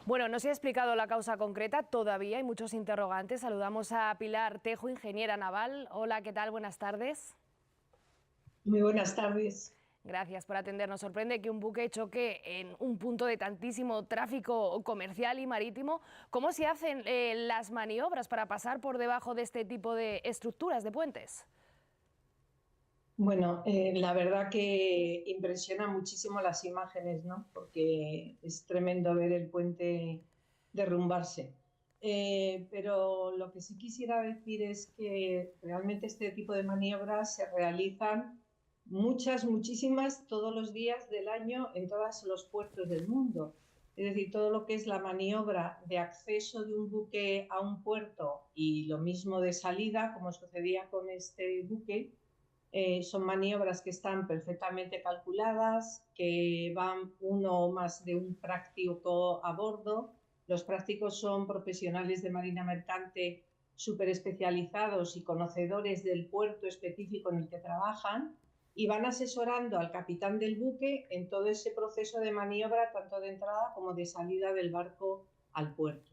Bueno, no se ha explicado la causa concreta, todavía hay muchos interrogantes. Saludamos a Pilar Tejo, ingeniera naval. Hola, ¿qué tal? Buenas tardes. Muy buenas tardes. Gracias por atendernos. Sorprende que un buque choque en un punto de tantísimo tráfico comercial y marítimo. ¿Cómo se hacen las maniobras para pasar por debajo de este tipo de estructuras, de puentes? Bueno, la verdad que impresiona muchísimo las imágenes, ¿no? Porque es tremendo ver el puente derrumbarse. Pero lo que sí quisiera decir es que realmente este tipo de maniobras se realizan muchísimas, todos los días del año en todos los puertos del mundo. Es decir, todo lo que es la maniobra de acceso de un buque a un puerto y lo mismo de salida, como sucedía con este buque. Son maniobras que están perfectamente calculadas, que van uno o más de un práctico a bordo. Los prácticos son profesionales de marina mercante súper especializados y conocedores del puerto específico en el que trabajan y van asesorando al capitán del buque en todo ese proceso de maniobra, tanto de entrada como de salida del barco al puerto.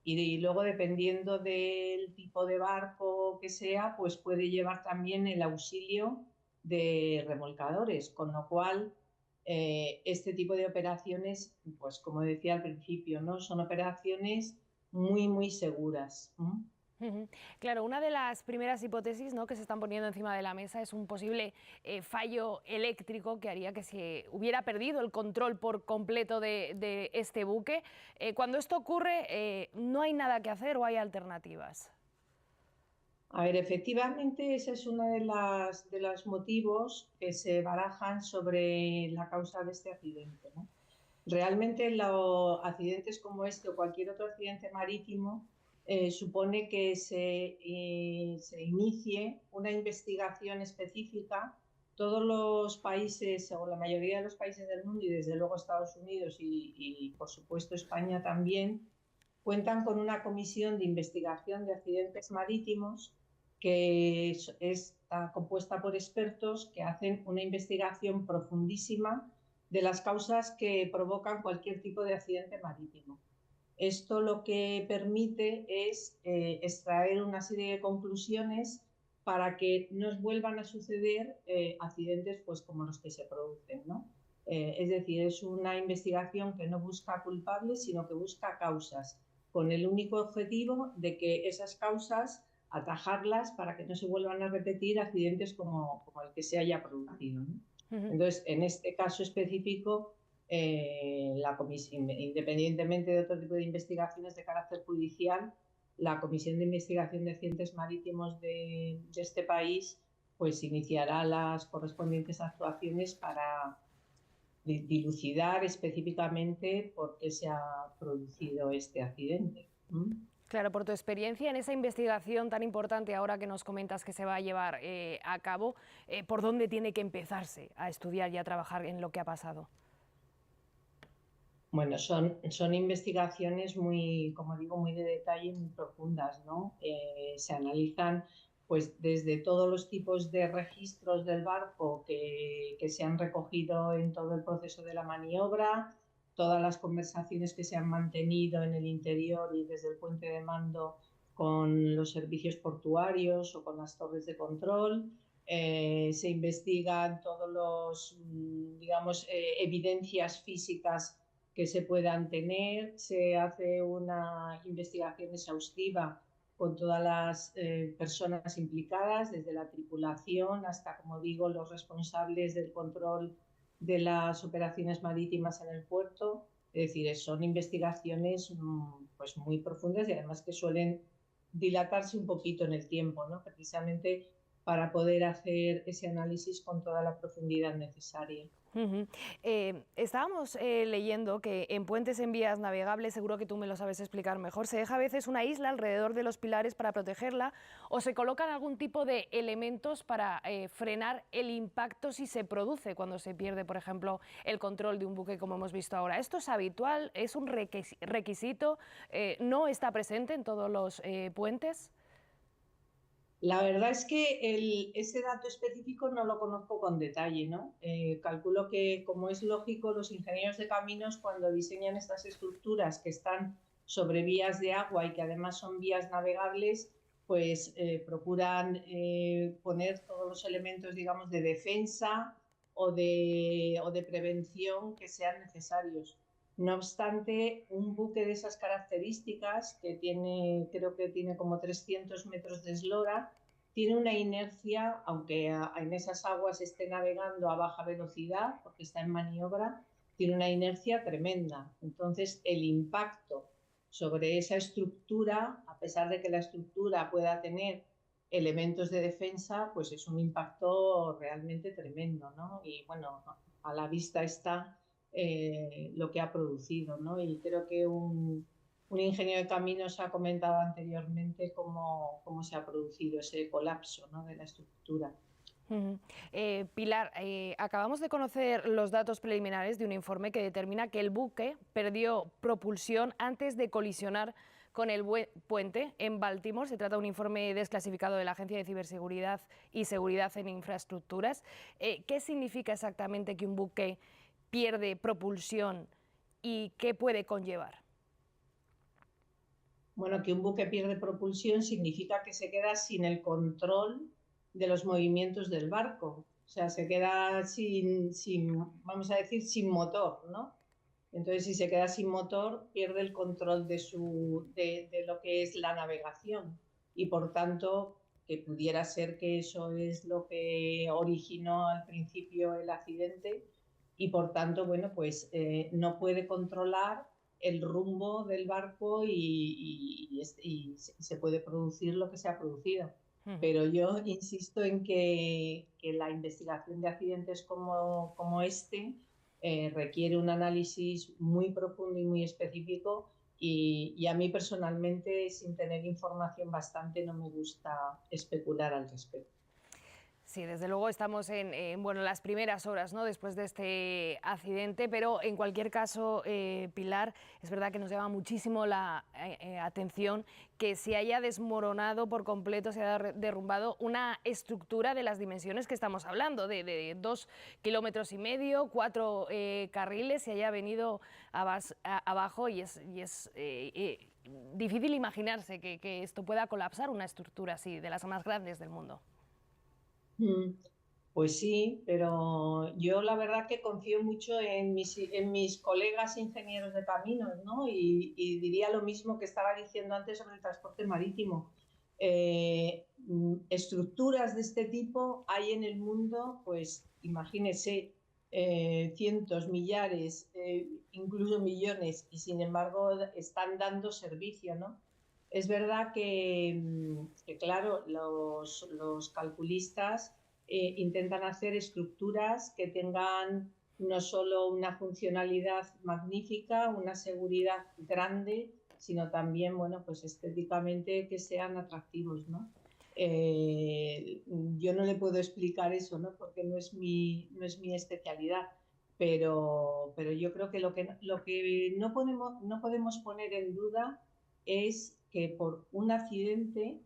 Y luego, dependiendo del tipo de barco que sea, pues puede llevar también el auxilio de remolcadores, con lo cual este tipo de operaciones, pues como decía al principio, ¿no? Son operaciones muy seguras. Claro, una de las primeras hipótesis, ¿no?, que se están poniendo encima de la mesa es un posible fallo eléctrico que haría que se hubiera perdido el control por completo de este buque. Cuando esto ocurre, ¿no hay nada que hacer o hay alternativas? A ver, efectivamente, ese es uno de los motivos que se barajan sobre la causa de este accidente, ¿no? Realmente los accidentes como este o cualquier otro accidente marítimo supone que se inicie una investigación específica. Todos los países o la mayoría de los países del mundo y desde luego Estados Unidos y por supuesto España también cuentan con una comisión de investigación de accidentes marítimos que está compuesta por expertos que hacen una investigación profundísima de las causas que provocan cualquier tipo de accidente marítimo. Esto lo que permite es extraer una serie de conclusiones para que no vuelvan a suceder accidentes pues, como los que se producen, ¿no? Es decir, es una investigación que no busca culpables, sino que busca causas, con el único objetivo de que esas causas atajarlas para que no se vuelvan a repetir accidentes como el que se haya producido, ¿no? Entonces, en este caso específico, la comisión, independientemente de otro tipo de investigaciones de carácter judicial, la Comisión de Investigación de Accidentes Marítimos de este país pues iniciará las correspondientes actuaciones para dilucidar específicamente por qué se ha producido este accidente. Claro, por tu experiencia en esa investigación tan importante ahora que nos comentas que se va a llevar a cabo, ¿por dónde tiene que empezarse a estudiar y a trabajar en lo que ha pasado? Bueno, son investigaciones muy, como digo, muy de detalle, muy profundas, ¿no? Se analizan pues desde todos los tipos de registros del barco que se han recogido en todo el proceso de la maniobra, todas las conversaciones que se han mantenido en el interior y desde el puente de mando con los servicios portuarios o con las torres de control. Se investigan todos los, digamos, evidencias físicas que se puedan tener, se hace una investigación exhaustiva con todas las personas implicadas, desde la tripulación hasta, como digo, los responsables del control de las operaciones marítimas en el puerto. Es decir, son investigaciones pues muy profundas y además que suelen dilatarse un poquito en el tiempo, ¿no? Precisamente para poder hacer ese análisis con toda la profundidad necesaria. Estábamos leyendo que en puentes en vías navegables, seguro que tú me lo sabes explicar mejor, se deja a veces una isla alrededor de los pilares para protegerla o se colocan algún tipo de elementos para frenar el impacto si se produce cuando se pierde, por ejemplo, el control de un buque como hemos visto ahora. ¿Esto es habitual? ¿Es un requisito? ¿No está presente en todos los puentes? La verdad es que ese dato específico no lo conozco con detalle, ¿no? Calculo que, como es lógico, los ingenieros de caminos, cuando diseñan estas estructuras que están sobre vías de agua y que además son vías navegables, pues procuran poner todos los elementos, digamos, de defensa o de prevención que sean necesarios. No obstante, un buque de esas características, que tiene, creo que tiene como 300 metros de eslora, tiene una inercia, aunque en esas aguas esté navegando a baja velocidad, porque está en maniobra, tiene una inercia tremenda. Entonces, el impacto sobre esa estructura, a pesar de que la estructura pueda tener elementos de defensa, pues es un impacto realmente tremendo, ¿no? Y bueno, a la vista está lo que ha producido, ¿no? Y creo que un ingeniero de caminos ha comentado anteriormente cómo se ha producido ese colapso, ¿no?, de la estructura. Pilar, acabamos de conocer los datos preliminares de un informe que determina que el buque perdió propulsión antes de colisionar con el puente en Baltimore. Se trata de un informe desclasificado de la Agencia de Ciberseguridad y Seguridad en Infraestructuras. ¿Qué significa exactamente que un buque pierde propulsión y qué puede conllevar? Bueno, que un buque pierde propulsión significa que se queda sin el control de los movimientos del barco. O sea, se queda vamos a decir, sin motor, ¿no? Entonces, si se queda sin motor, pierde el control de lo que es la navegación. Y por tanto, que pudiera ser que eso es lo que originó al principio el accidente y por tanto, bueno, pues no puede controlar el rumbo del barco y se puede producir lo que se ha producido. Pero yo insisto en que la investigación de accidentes como este requiere un análisis muy profundo y muy específico y a mí personalmente, sin tener información bastante, no me gusta especular al respecto. Sí, desde luego estamos en, bueno, las primeras horas, ¿no?, después de este accidente, pero en cualquier caso, Pilar, es verdad que nos llama muchísimo la atención que se haya desmoronado por completo, se haya derrumbado una estructura de las dimensiones que estamos hablando, de 2,5 kilómetros, 4 carriles, se haya venido abajo y es difícil imaginarse que esto pueda colapsar, una estructura así, de las más grandes del mundo. Mm, Pues sí, pero yo la verdad que confío mucho en mis colegas ingenieros de caminos, ¿no? Y diría lo mismo que estaba diciendo antes sobre el transporte marítimo. Estructuras de este tipo hay en el mundo, pues imagínese, cientos, millares, incluso millones, y sin embargo están dando servicio, ¿no? Es verdad que claro, los calculistas intentan hacer estructuras que tengan no solo una funcionalidad magnífica, una seguridad grande, sino también, bueno, pues estéticamente que sean atractivos, ¿no? Yo no le puedo explicar eso, ¿no?, porque no es mi especialidad, pero yo creo que lo que no podemos poner en duda es que por un accidente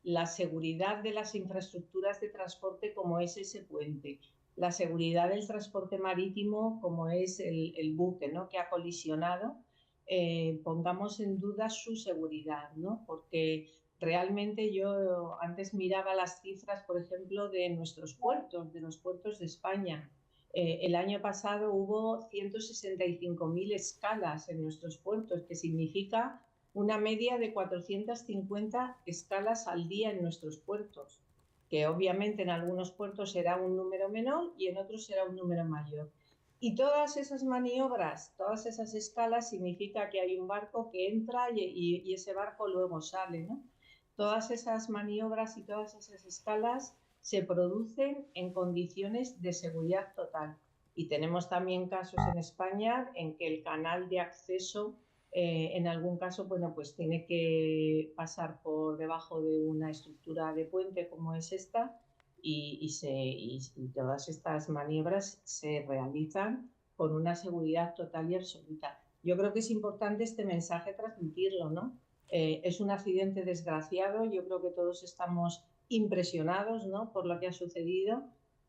la seguridad de las infraestructuras de transporte como es ese puente, la seguridad del transporte marítimo como es el buque, ¿no?, que ha colisionado, pongamos en duda su seguridad, ¿no? Porque realmente yo antes miraba las cifras, por ejemplo, de nuestros puertos, de los puertos de España. El año pasado hubo 165.000 escalas en nuestros puertos, que significa una media de 450 escalas al día en nuestros puertos, que obviamente en algunos puertos será un número menor y en otros será un número mayor. Y todas esas maniobras, todas esas escalas, significa que hay un barco que entra y ese barco luego sale, ¿no? Todas esas maniobras y todas esas escalas se producen en condiciones de seguridad total. Y tenemos también casos en España en que el canal de acceso en algún caso, bueno, pues tiene que pasar por debajo de una estructura de puente como es esta y todas estas maniobras se realizan con una seguridad total y absoluta. Yo creo que es importante este mensaje transmitirlo, ¿no? Es un accidente desgraciado, yo creo que todos estamos impresionados, ¿no?, por lo que ha sucedido,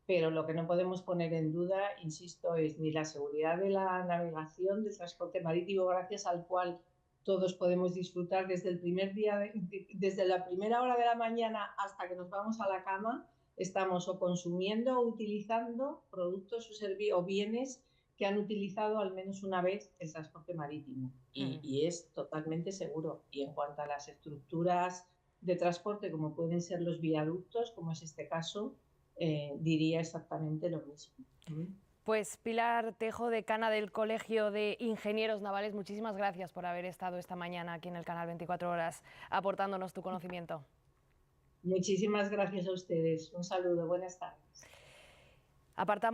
pero lo que no podemos poner en duda, insisto, es ni la seguridad de la navegación, del transporte marítimo, gracias al cual todos podemos disfrutar desde el primer día, desde la primera hora de la mañana hasta que nos vamos a la cama, estamos o consumiendo o utilizando productos o bienes que han utilizado al menos una vez el transporte marítimo y es totalmente seguro. Y en cuanto a las estructuras de transporte, como pueden ser los viaductos, como es este caso, diría exactamente lo mismo. Pues Pilar Tejo, decana del Colegio de Ingenieros Navales, muchísimas gracias por haber estado esta mañana aquí en el canal 24 Horas aportándonos tu conocimiento. Muchísimas gracias a ustedes. Un saludo, buenas tardes. Apartamos